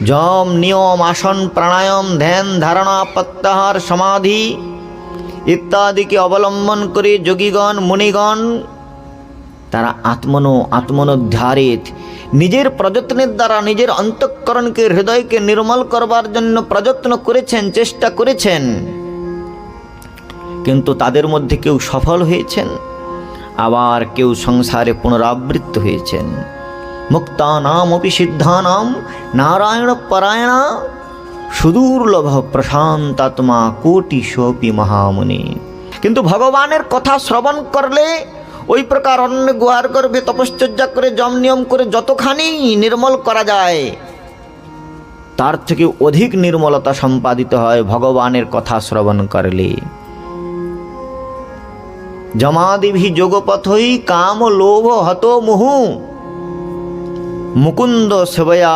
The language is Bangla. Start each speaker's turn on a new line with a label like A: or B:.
A: যম নিয়ম আসন প্রাণায়াম ধ্যান ধারণা প্রত্যাহার সমাধি ইত্যাদিকে অবলম্বন করে যোগীগণ মুনিগণ তারা আত্মনোদ্ধারিত নিজের প্রযত্নের দ্বারা নিজের অন্তঃকরণকে হৃদয়কে নির্মল করবার জন্য প্রযত্ন করেছেন, চেষ্টা করেছেন। কিন্তু তাদের মধ্যে কেউ সফল হয়েছেন, আবার কেউ সংসারে পুনরাবৃত্ত হয়েছেন। মুক্তানামপি সিদ্ধানাম নারায়ণ পরায়ণা সুদুর্লভ প্রশান্তাত্মা কোটিশোপি মহামুনি। কিন্তু ভগবানের কথা শ্রবণ করলে ওই প্রকার অন্য গুহার গর্ভে তপশ্চর্যা করে যম নিয়ম করে যতখানি নির্মল করা যায় তার থেকে অধিক নির্মলতা সম্পাদিত হয় ভগবানের কথা শ্রবণ করলে। যমাদিভি যোগপথই কাম লোভ হত মুহু মুকুন্দ সেবয়া